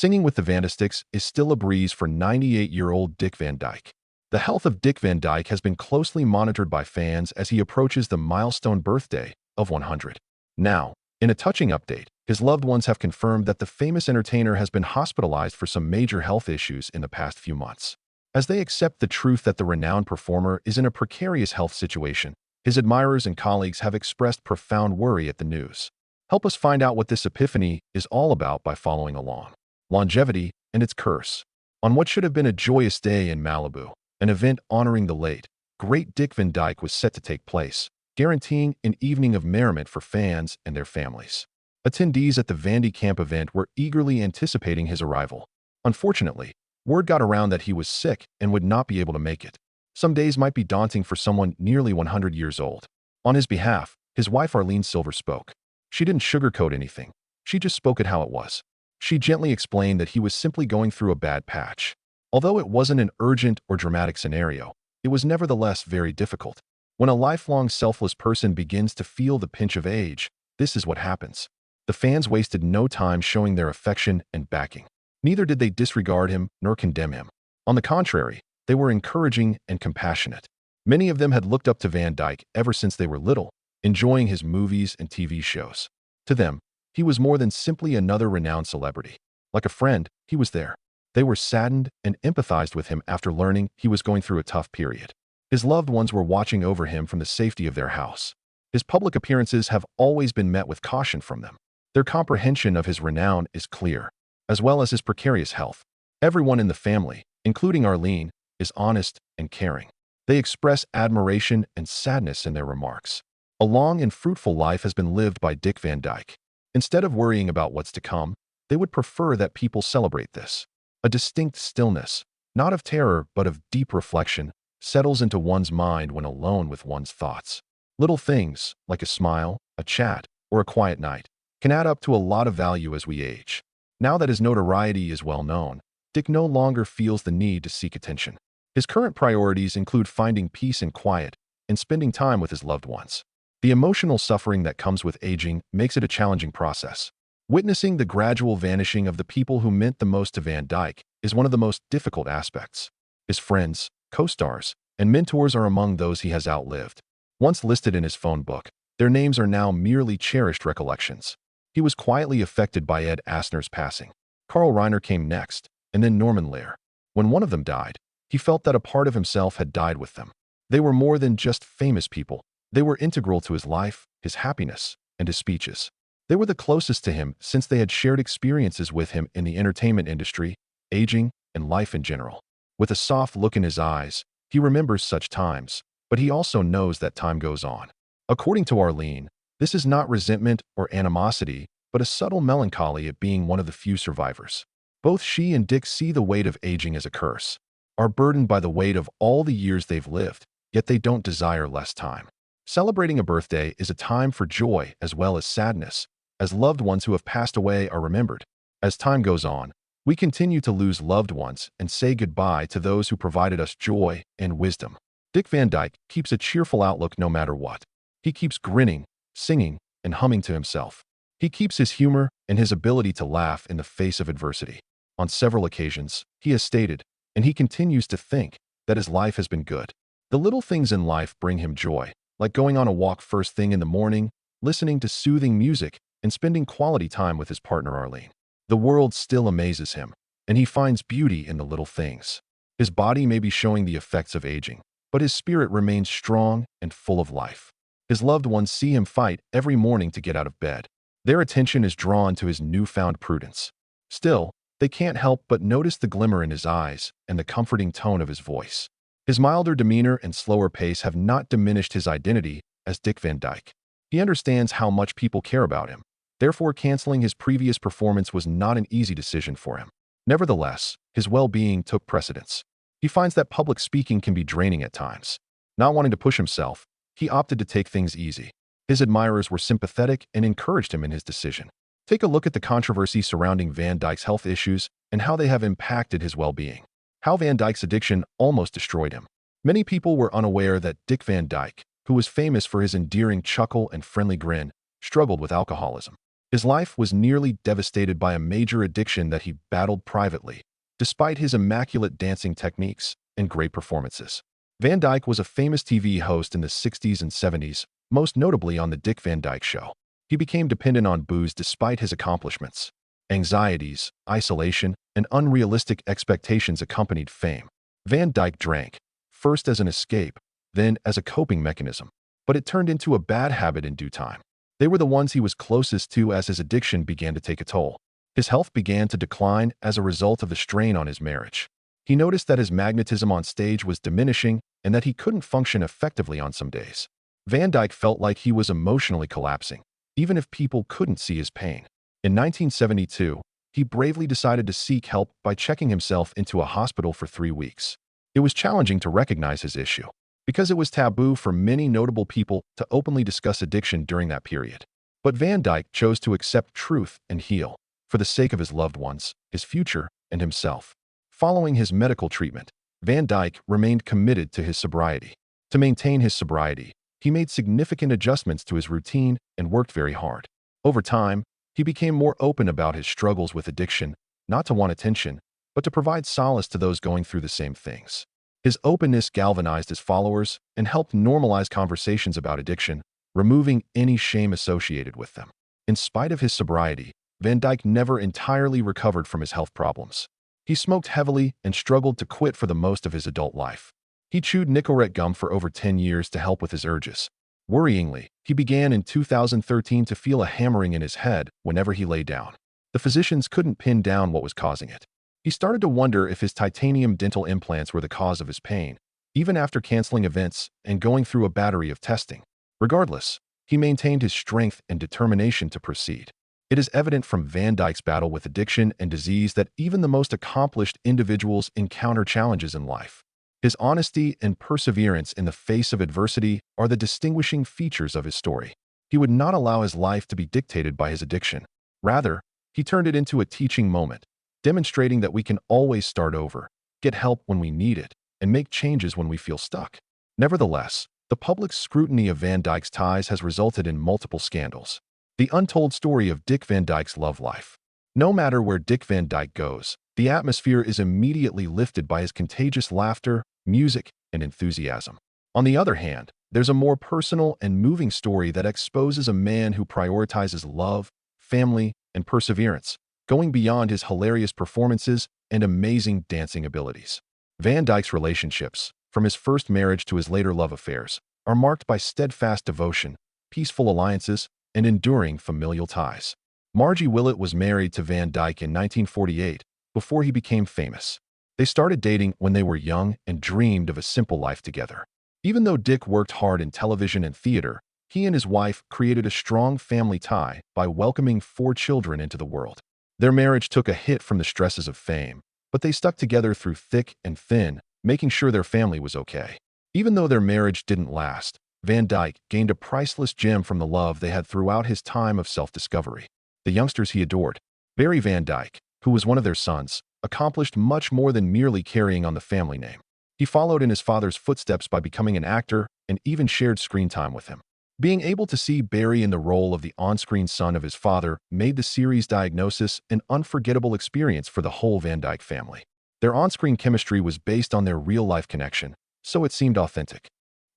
Singing with the Vandystics is still a breeze for 98-year-old Dick Van Dyke. The health of Dick Van Dyke has been closely monitored by fans as he approaches the milestone birthday of 100. Now, in a touching update, his loved ones have confirmed that the famous entertainer has been hospitalized for some major health issues in the past few months. As they accept the truth that the renowned performer is in a precarious health situation, his admirers and colleagues have expressed profound worry at the news. Help us find out what this epiphany is all about by following along. Longevity and its curse. On what should have been a joyous day in Malibu, an event honoring the late, great Dick Van Dyke was set to take place, guaranteeing an evening of merriment for fans and their families. Attendees at the Vandy Camp event were eagerly anticipating his arrival. Unfortunately, word got around that he was sick and would not be able to make it. Some days might be daunting for someone nearly 100 years old. On his behalf, his wife Arlene Silver spoke. She didn't sugarcoat anything. She just spoke it how it was. She gently explained that he was simply going through a bad patch. Although it wasn't an urgent or dramatic scenario, it was nevertheless very difficult. When a lifelong selfless person begins to feel the pinch of age, this is what happens. The fans wasted no time showing their affection and backing. Neither did they disregard him nor condemn him. On the contrary, they were encouraging and compassionate. Many of them had looked up to Van Dyke ever since they were little, enjoying his movies and TV shows. To them, he was more than simply another renowned celebrity. Like a friend, he was there. They were saddened and empathized with him after learning he was going through a tough period. His loved ones were watching over him from the safety of their house. His public appearances have always been met with caution from them. Their comprehension of his renown is clear, as well as his precarious health. Everyone in the family, including Arlene, is honest and caring. They express admiration and sadness in their remarks. A long and fruitful life has been lived by Dick Van Dyke. Instead of worrying about what's to come, they would prefer that people celebrate this. A distinct stillness, not of terror but of deep reflection, settles into one's mind when alone with one's thoughts. Little things, like a smile, a chat, or a quiet night, can add up to a lot of value as we age. Now that his notoriety is well known, Dick no longer feels the need to seek attention. His current priorities include finding peace and quiet and spending time with his loved ones. The emotional suffering that comes with aging makes it a challenging process. Witnessing the gradual vanishing of the people who meant the most to Van Dyke is one of the most difficult aspects. His friends, co-stars, and mentors are among those he has outlived. Once listed in his phone book, their names are now merely cherished recollections. He was quietly affected by Ed Asner's passing. Carl Reiner came next, and then Norman Lear. When one of them died, he felt that a part of himself had died with them. They were more than just famous people. They were integral to his life, his happiness, and his speeches. They were the closest to him since they had shared experiences with him in the entertainment industry, aging, and life in general. With a soft look in his eyes, he remembers such times, but he also knows that time goes on. According to Arlene, this is not resentment or animosity, but a subtle melancholy at being one of the few survivors. Both she and Dick see the weight of aging as a curse, are burdened by the weight of all the years they've lived, yet they don't desire less time. Celebrating a birthday is a time for joy as well as sadness, as loved ones who have passed away are remembered. As time goes on, we continue to lose loved ones and say goodbye to those who provided us joy and wisdom. Dick Van Dyke keeps a cheerful outlook no matter what. He keeps grinning, singing, and humming to himself. He keeps his humor and his ability to laugh in the face of adversity. On several occasions, he has stated, and he continues to think, that his life has been good. The little things in life bring him joy, like going on a walk first thing in the morning, listening to soothing music, and spending quality time with his partner Arlene. The world still amazes him, and he finds beauty in the little things. His body may be showing the effects of aging, but his spirit remains strong and full of life. His loved ones see him fight every morning to get out of bed. Their attention is drawn to his newfound prudence. Still, they can't help but notice the glimmer in his eyes and the comforting tone of his voice. His milder demeanor and slower pace have not diminished his identity as Dick Van Dyke. He understands how much people care about him. Therefore, canceling his previous performance was not an easy decision for him. Nevertheless, his well-being took precedence. He finds that public speaking can be draining at times. Not wanting to push himself, he opted to take things easy. His admirers were sympathetic and encouraged him in his decision. Take a look at the controversy surrounding Van Dyke's health issues and how they have impacted his well-being. How Van Dyke's addiction almost destroyed him. Many people were unaware that Dick Van Dyke, who was famous for his endearing chuckle and friendly grin, struggled with alcoholism. His life was nearly devastated by a major addiction that he battled privately, despite his immaculate dancing techniques and great performances. Van Dyke was a famous TV host in the 60s and 70s, most notably on The Dick Van Dyke Show. He became dependent on booze despite his accomplishments. Anxieties, isolation, and unrealistic expectations accompanied fame. Van Dyke drank, first as an escape, then as a coping mechanism. But it turned into a bad habit in due time. They were the ones he was closest to as his addiction began to take a toll. His health began to decline as a result of the strain on his marriage. He noticed that his magnetism on stage was diminishing and that he couldn't function effectively on some days. Van Dyke felt like he was emotionally collapsing, even if people couldn't see his pain. In 1972, he bravely decided to seek help by checking himself into a hospital for 3 weeks. It was challenging to recognize his issue, because it was taboo for many notable people to openly discuss addiction during that period. But Van Dyke chose to accept truth and heal, for the sake of his loved ones, his future, and himself. Following his medical treatment, Van Dyke remained committed to his sobriety. To maintain his sobriety, he made significant adjustments to his routine and worked very hard. Over time, he became more open about his struggles with addiction, not to want attention, but to provide solace to those going through the same things. His openness galvanized his followers and helped normalize conversations about addiction, removing any shame associated with them. In spite of his sobriety, Van Dyke never entirely recovered from his health problems. He smoked heavily and struggled to quit for the most of his adult life. He chewed Nicorette gum for over 10 years to help with his urges. Worryingly, he began in 2013 to feel a hammering in his head whenever he lay down. The physicians couldn't pin down what was causing it. He started to wonder if his titanium dental implants were the cause of his pain, even after canceling events and going through a battery of testing. Regardless, he maintained his strength and determination to proceed. It is evident from Van Dyke's battle with addiction and disease that even the most accomplished individuals encounter challenges in life. His honesty and perseverance in the face of adversity are the distinguishing features of his story. He would not allow his life to be dictated by his addiction. Rather, he turned it into a teaching moment, demonstrating that we can always start over, get help when we need it, and make changes when we feel stuck. Nevertheless, the public scrutiny of Van Dyke's ties has resulted in multiple scandals. The untold story of Dick Van Dyke's love life. No matter where Dick Van Dyke goes, the atmosphere is immediately lifted by his contagious laughter, music, and enthusiasm. On the other hand, there's a more personal and moving story that exposes a man who prioritizes love, family, and perseverance, going beyond his hilarious performances and amazing dancing abilities. Van Dyke's relationships, from his first marriage to his later love affairs, are marked by steadfast devotion, peaceful alliances, and enduring familial ties. Margie Willett was married to Van Dyke in 1948, before he became famous. They started dating when they were young and dreamed of a simple life together. Even though Dick worked hard in television and theater, he and his wife created a strong family tie by welcoming 4 children into the world. Their marriage took a hit from the stresses of fame, but they stuck together through thick and thin, making sure their family was okay. Even though their marriage didn't last, Van Dyke gained a priceless gem from the love they had throughout his time of self-discovery. The youngsters he adored. Barry Van Dyke, who was one of their sons, accomplished much more than merely carrying on the family name. He followed in his father's footsteps by becoming an actor and even shared screen time with him. Being able to see Barry in the role of the on-screen son of his father made the series Diagnosis an unforgettable experience for the whole Van Dyke family. Their on-screen chemistry was based on their real-life connection, so it seemed authentic.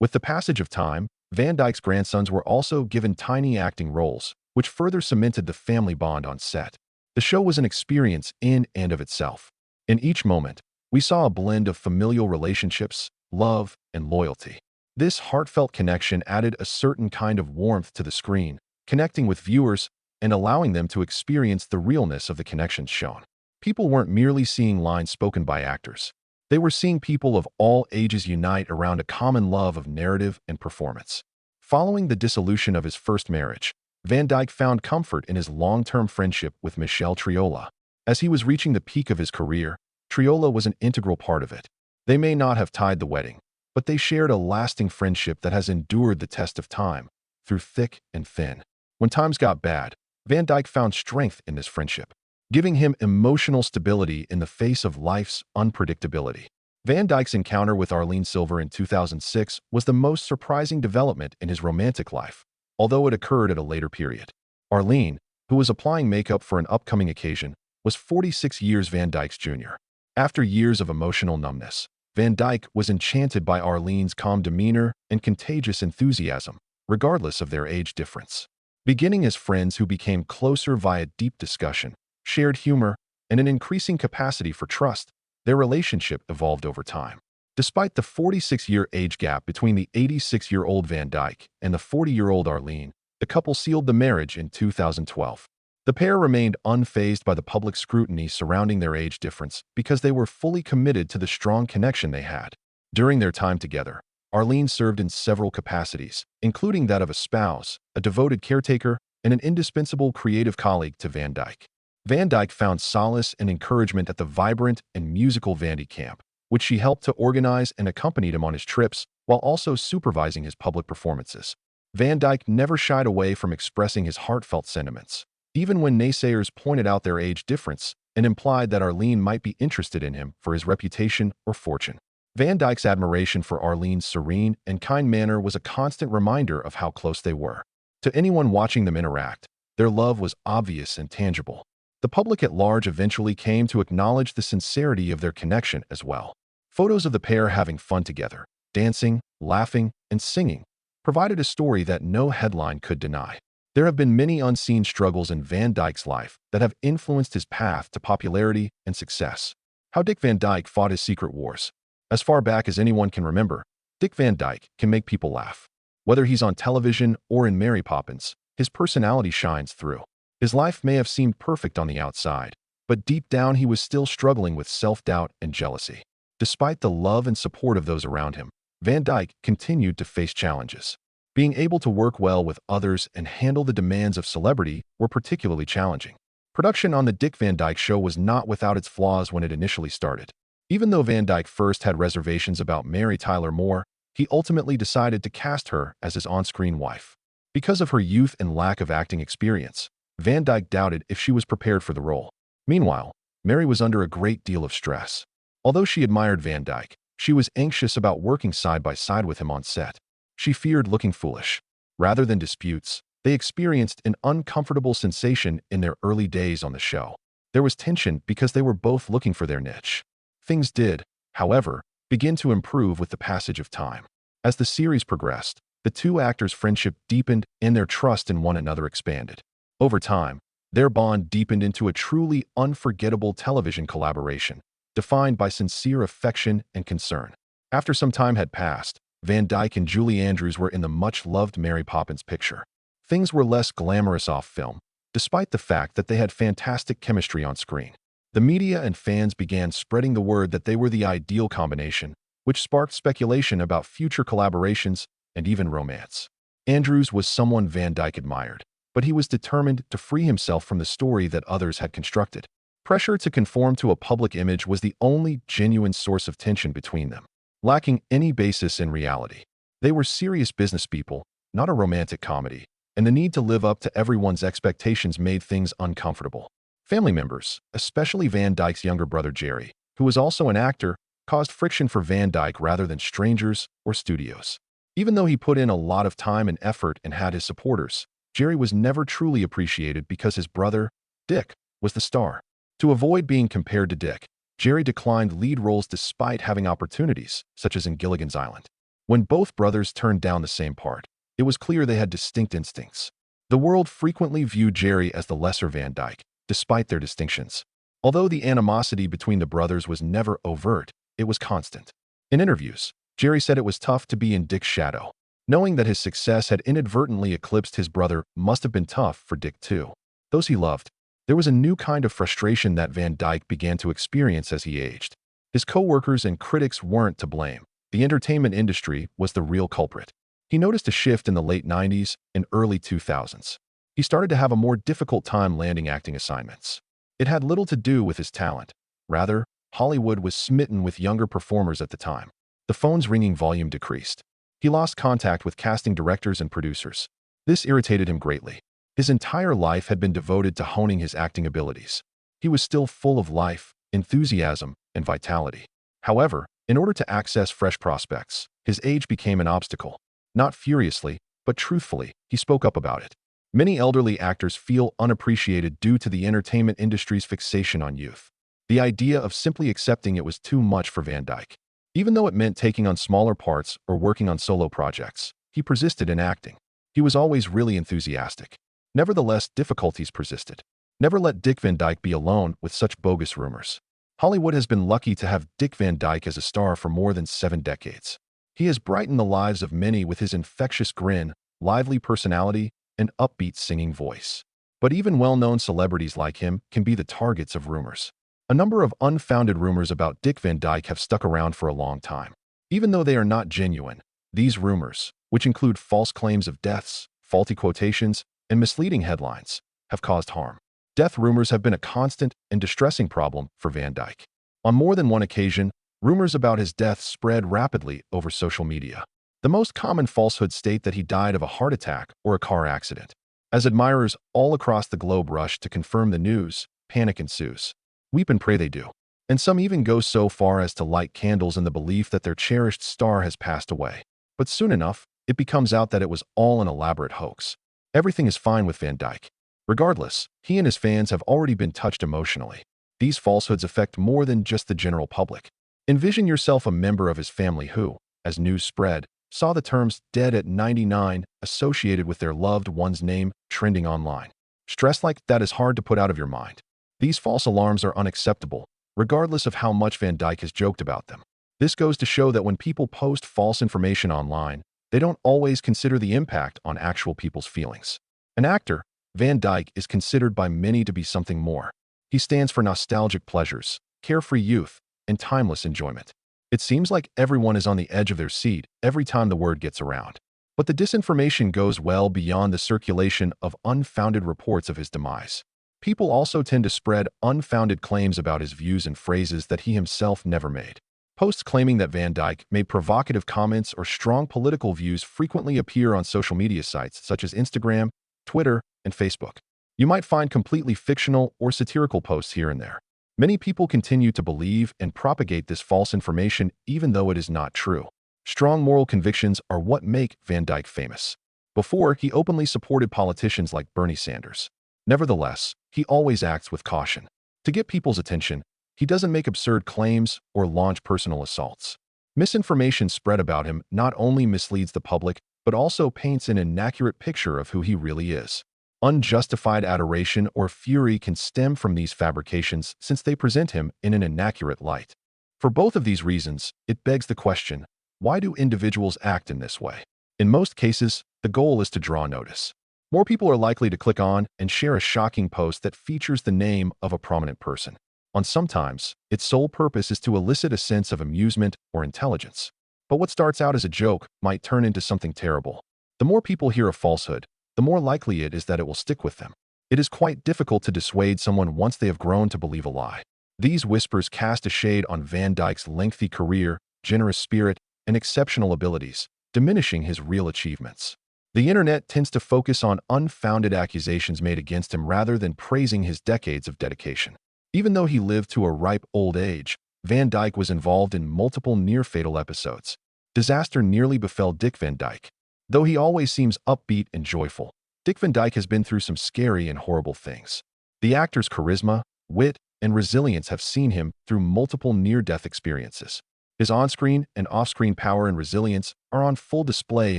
With the passage of time, Van Dyke's grandsons were also given tiny acting roles, which further cemented the family bond on set. The show was an experience in and of itself. In each moment, we saw a blend of familial relationships, love, and loyalty. This heartfelt connection added a certain kind of warmth to the screen, connecting with viewers and allowing them to experience the realness of the connections shown. People weren't merely seeing lines spoken by actors. They were seeing people of all ages unite around a common love of narrative and performance. Following the dissolution of his first marriage, Van Dyke found comfort in his long-term friendship with Michelle Triola. As he was reaching the peak of his career, Triola was an integral part of it. They may not have tied the wedding, but they shared a lasting friendship that has endured the test of time, through thick and thin. When times got bad, Van Dyke found strength in this friendship, giving him emotional stability in the face of life's unpredictability. Van Dyke's encounter with Arlene Silver in 2006 was the most surprising development in his romantic life, although it occurred at a later period. Arlene, who who was applying makeup for an upcoming occasion, was 46 years Van Dyke's junior. After years of emotional numbness, Van Dyke was enchanted by Arlene's calm demeanor and contagious enthusiasm, regardless of their age difference. Beginning as friends who became closer via deep discussion, shared humor, and an increasing capacity for trust, their relationship evolved over time. Despite the 46-year age gap between the 86-year-old Van Dyke and the 40-year-old Arlene, the couple sealed the marriage in 2012. The pair remained unfazed by the public scrutiny surrounding their age difference because they were fully committed to the strong connection they had. During their time together, Arlene served in several capacities, including that of a spouse, a devoted caretaker, and an indispensable creative colleague to Van Dyke. Van Dyke found solace and encouragement at the vibrant and musical Vandy Camp, which she helped to organize and accompanied him on his trips while also supervising his public performances. Van Dyke never shied away from expressing his heartfelt sentiments, even when naysayers pointed out their age difference and implied that Arlene might be interested in him for his reputation or fortune. Van Dyke's admiration for Arlene's serene and kind manner was a constant reminder of how close they were. To anyone watching them interact, their love was obvious and tangible. The public at large eventually came to acknowledge the sincerity of their connection as well. Photos of the pair having fun together, dancing, laughing, and singing, provided a story that no headline could deny. There have been many unseen struggles in Van Dyke's life that have influenced his path to popularity and success. How Dick Van Dyke fought his secret wars. As far back as anyone can remember, Dick Van Dyke can make people laugh. Whether he's on television or in Mary Poppins, his personality shines through. His life may have seemed perfect on the outside, but deep down he was still struggling with self-doubt and jealousy. Despite the love and support of those around him, Van Dyke continued to face challenges. Being able to work well with others and handle the demands of celebrity were particularly challenging. Production on The Dick Van Dyke Show was not without its flaws when it initially started. Even though Van Dyke first had reservations about Mary Tyler Moore, he ultimately decided to cast her as his on-screen wife. Because of her youth and lack of acting experience, Van Dyke doubted if she was prepared for the role. Meanwhile, Mary was under a great deal of stress. Although she admired Van Dyke, she was anxious about working side by side with him on set. She feared looking foolish. Rather than disputes, they experienced an uncomfortable sensation in their early days on the show. There was tension because they were both looking for their niche. Things did, however, begin to improve with the passage of time. As the series progressed, the two actors' friendship deepened and their trust in one another expanded. Over time, their bond deepened into a truly unforgettable television collaboration, defined by sincere affection and concern. After some time had passed, Van Dyke and Julie Andrews were in the much-loved Mary Poppins picture. Things were less glamorous off film, despite the fact that they had fantastic chemistry on screen. The media and fans began spreading the word that they were the ideal combination, which sparked speculation about future collaborations and even romance. Andrews was someone Van Dyke admired, but he was determined to free himself from the story that others had constructed. Pressure to conform to a public image was the only genuine source of tension between them, lacking any basis in reality. They were serious business people, not a romantic comedy, and the need to live up to everyone's expectations made things uncomfortable. Family members, especially Van Dyke's younger brother Jerry, who was also an actor, caused friction for Van Dyke rather than strangers or studios. Even though he put in a lot of time and effort and had his supporters, Jerry was never truly appreciated because his brother, Dick, was the star. To avoid being compared to Dick, Jerry declined lead roles despite having opportunities, such as in Gilligan's Island. When both brothers turned down the same part, it was clear they had distinct instincts. The world frequently viewed Jerry as the lesser Van Dyke, despite their distinctions. Although the animosity between the brothers was never overt, it was constant. In interviews, Jerry said it was tough to be in Dick's shadow. Knowing that his success had inadvertently eclipsed his brother must have been tough for Dick too. Those he loved. There was a new kind of frustration that Van Dyke began to experience as he aged. His co-workers and critics weren't to blame. The entertainment industry was the real culprit. He noticed a shift in the late 90s and early 2000s. He started to have a more difficult time landing acting assignments. It had little to do with his talent. Rather, Hollywood was smitten with younger performers at the time. The phone's ringing volume decreased. He lost contact with casting directors and producers. This irritated him greatly. His entire life had been devoted to honing his acting abilities. He was still full of life, enthusiasm, and vitality. However, in order to access fresh prospects, his age became an obstacle. Not furiously, but truthfully, he spoke up about it. Many elderly actors feel unappreciated due to the entertainment industry's fixation on youth. The idea of simply accepting it was too much for Van Dyke. Even though it meant taking on smaller parts or working on solo projects, he persisted in acting. He was always really enthusiastic. Nevertheless, difficulties persisted. Never let Dick Van Dyke be alone with such bogus rumors. Hollywood has been lucky to have Dick Van Dyke as a star for more than 7 decades. He has brightened the lives of many with his infectious grin, lively personality, and upbeat singing voice. But even well-known celebrities like him can be the targets of rumors. A number of unfounded rumors about Dick Van Dyke have stuck around for a long time. Even though they are not genuine, these rumors, which include false claims of deaths, faulty quotations, and misleading headlines, have caused harm. Death rumors have been a constant and distressing problem for Van Dyke. On more than one occasion, rumors about his death spread rapidly over social media. The most common falsehoods state that he died of a heart attack or a car accident. As admirers all across the globe rush to confirm the news, panic ensues. Weep and pray they do. And some even go so far as to light candles in the belief that their cherished star has passed away. But soon enough, it becomes out that it was all an elaborate hoax. Everything is fine with Van Dyke. Regardless, he and his fans have already been touched emotionally. These falsehoods affect more than just the general public. Envision yourself a member of his family who, as news spread, saw the terms "dead at 99" associated with their loved one's name trending online. Stress like that is hard to put out of your mind. These false alarms are unacceptable, regardless of how much Van Dyke has joked about them. This goes to show that when people post false information online, they don't always consider the impact on actual people's feelings. An actor, Van Dyke is considered by many to be something more. He stands for nostalgic pleasures, carefree youth, and timeless enjoyment. It seems like everyone is on the edge of their seat every time the word gets around. But the disinformation goes well beyond the circulation of unfounded reports of his demise. People also tend to spread unfounded claims about his views and phrases that he himself never made. Posts claiming that Van Dyke made provocative comments or strong political views frequently appear on social media sites such as Instagram, Twitter, and Facebook. You might find completely fictional or satirical posts here and there. Many people continue to believe and propagate this false information even though it is not true. Strong moral convictions are what make Van Dyke famous. Before, he openly supported politicians like Bernie Sanders. Nevertheless, he always acts with caution. To get people's attention, he doesn't make absurd claims or launch personal assaults. Misinformation spread about him not only misleads the public, but also paints an inaccurate picture of who he really is. Unjustified adoration or fury can stem from these fabrications since they present him in an inaccurate light. For both of these reasons, it begs the question, why do individuals act in this way? In most cases, the goal is to draw notice. More people are likely to click on and share a shocking post that features the name of a prominent person. Sometimes, its sole purpose is to elicit a sense of amusement or intelligence. But what starts out as a joke might turn into something terrible. The more people hear a falsehood, the more likely it is that it will stick with them. It is quite difficult to dissuade someone once they have grown to believe a lie. These whispers cast a shade on Van Dyke's lengthy career, generous spirit, and exceptional abilities, diminishing his real achievements. The internet tends to focus on unfounded accusations made against him rather than praising his decades of dedication. Even though he lived to a ripe old age, Van Dyke was involved in multiple near-fatal episodes. Disaster nearly befell Dick Van Dyke. Though he always seems upbeat and joyful, Dick Van Dyke has been through some scary and horrible things. The actor's charisma, wit, and resilience have seen him through multiple near-death experiences. His on-screen and off-screen power and resilience are on full display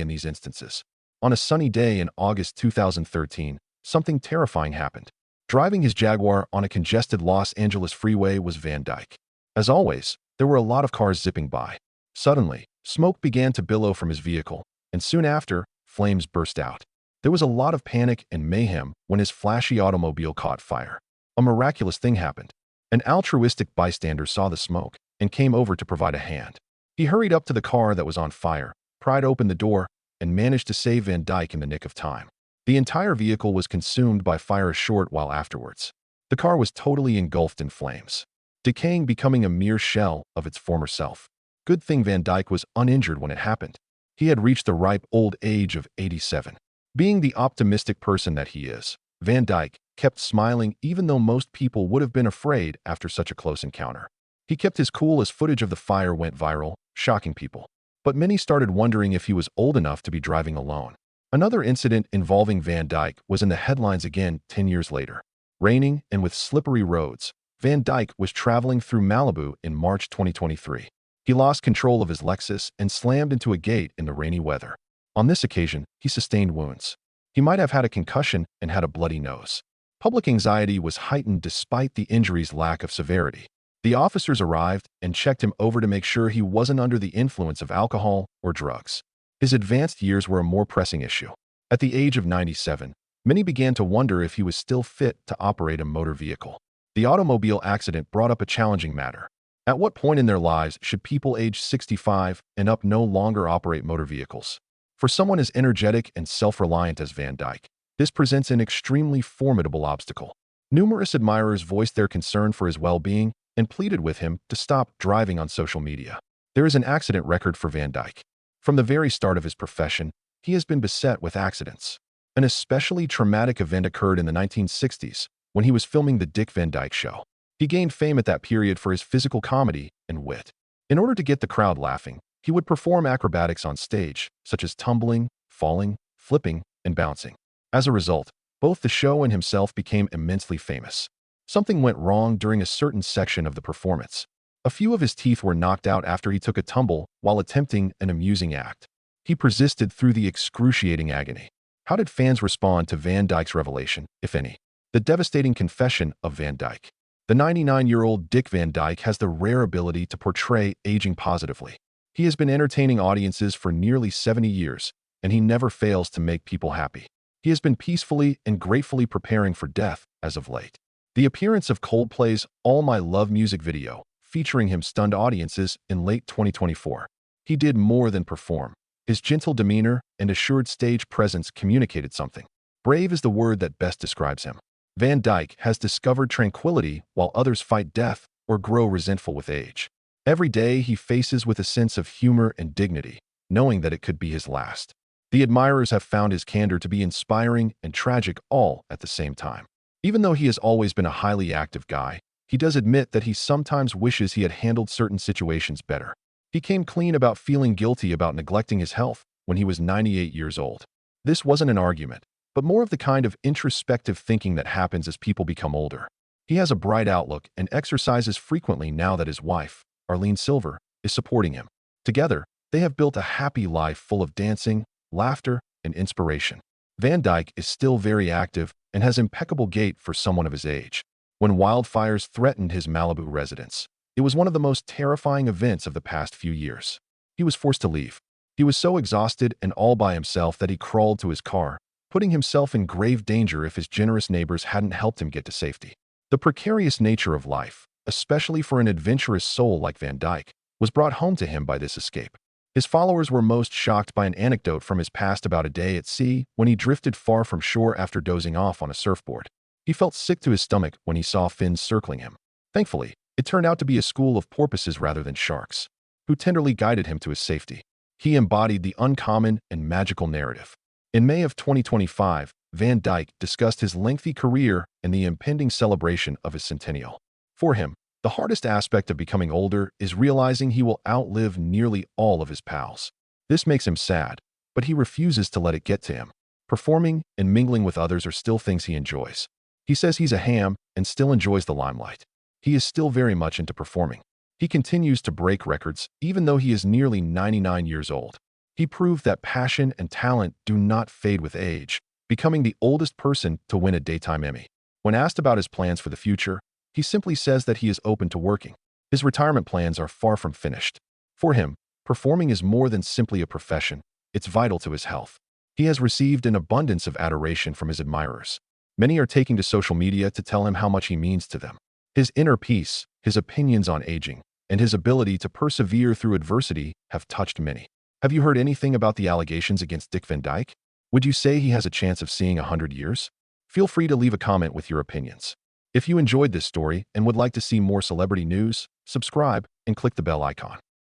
in these instances. On a sunny day in August 2013, something terrifying happened. Driving his Jaguar on a congested Los Angeles freeway was Van Dyke. As always, there were a lot of cars zipping by. Suddenly, smoke began to billow from his vehicle, and soon after, flames burst out. There was a lot of panic and mayhem when his flashy automobile caught fire. A miraculous thing happened. An altruistic bystander saw the smoke and came over to provide a hand. He hurried up to the car that was on fire, pried open the door, and managed to save Van Dyke in the nick of time. The entire vehicle was consumed by fire a short while afterwards. The car was totally engulfed in flames, decaying, becoming a mere shell of its former self. Good thing Van Dyke was uninjured when it happened. He had reached the ripe old age of 87. Being the optimistic person that he is, Van Dyke kept smiling even though most people would have been afraid after such a close encounter. He kept his cool as footage of the fire went viral, shocking people. But many started wondering if he was old enough to be driving alone. Another incident involving Van Dyke was in the headlines again 10 years later. Raining and with slippery roads, Van Dyke was traveling through Malibu in March 2023. He lost control of his Lexus and slammed into a gate in the rainy weather. On this occasion, he sustained wounds. He might have had a concussion and had a bloody nose. Public anxiety was heightened despite the injury's lack of severity. The officers arrived and checked him over to make sure he wasn't under the influence of alcohol or drugs. His advanced years were a more pressing issue. At the age of 97, many began to wonder if he was still fit to operate a motor vehicle. The automobile accident brought up a challenging matter. At what point in their lives should people age 65 and up no longer operate motor vehicles? For someone as energetic and self-reliant as Van Dyke, this presents an extremely formidable obstacle. Numerous admirers voiced their concern for his well-being and pleaded with him to stop driving on social media. There is an accident record for Van Dyke. From the very start of his profession, he has been beset with accidents. An especially traumatic event occurred in the 1960s when he was filming The Dick Van Dyke Show. He gained fame at that period for his physical comedy and wit. In order to get the crowd laughing, he would perform acrobatics on stage, such as tumbling, falling, flipping, and bouncing. As a result, both the show and himself became immensely famous. Something went wrong during a certain section of the performance. A few of his teeth were knocked out after he took a tumble while attempting an amusing act. He persisted through the excruciating agony. How did fans respond to Van Dyke's revelation, if any? The devastating confession of Van Dyke. The 99-year-old Dick Van Dyke has the rare ability to portray aging positively. He has been entertaining audiences for nearly 70 years, and he never fails to make people happy. He has been peacefully and gratefully preparing for death as of late. The appearance of Coldplay's All My Love music video, featuring him, stunned audiences in late 2024. He did more than perform. His gentle demeanor and assured stage presence communicated something. Brave is the word that best describes him. Van Dyke has discovered tranquility while others fight death or grow resentful with age. Every day he faces with a sense of humor and dignity, knowing that it could be his last. The admirers have found his candor to be inspiring and tragic all at the same time. Even though he has always been a highly active guy, he does admit that he sometimes wishes he had handled certain situations better. He came clean about feeling guilty about neglecting his health when he was 98 years old. This wasn't an argument, but more of the kind of introspective thinking that happens as people become older. He has a bright outlook and exercises frequently now that his wife, Arlene Silver, is supporting him. Together, they have built a happy life full of dancing, laughter, and inspiration. Van Dyke is still very active and has impeccable gait for someone of his age. When wildfires threatened his Malibu residence, it was one of the most terrifying events of the past few years. He was forced to leave. He was so exhausted and all by himself that he crawled to his car, putting himself in grave danger if his generous neighbors hadn't helped him get to safety. The precarious nature of life, especially for an adventurous soul like Van Dyke, was brought home to him by this escape. His followers were most shocked by an anecdote from his past about a day at sea when he drifted far from shore after dozing off on a surfboard. He felt sick to his stomach when he saw fins circling him. Thankfully, it turned out to be a school of porpoises rather than sharks, who tenderly guided him to his safety. He embodied the uncommon and magical narrative. In May of 2025, Van Dyke discussed his lengthy career and the impending celebration of his centennial. For him, the hardest aspect of becoming older is realizing he will outlive nearly all of his pals. This makes him sad, but he refuses to let it get to him. Performing and mingling with others are still things he enjoys. He says he's a ham and still enjoys the limelight. He is still very much into performing. He continues to break records, even though he is nearly 99 years old. He proved that passion and talent do not fade with age, becoming the oldest person to win a Daytime Emmy. When asked about his plans for the future, he simply says that he is open to working. His retirement plans are far from finished. For him, performing is more than simply a profession. It's vital to his health. He has received an abundance of adoration from his admirers. Many are taking to social media to tell him how much he means to them. His inner peace, his opinions on aging, and his ability to persevere through adversity have touched many. Have you heard anything about the allegations against Dick Van Dyke? Would you say he has a chance of seeing 100 years? Feel free to leave a comment with your opinions. If you enjoyed this story and would like to see more celebrity news, subscribe and click the bell icon.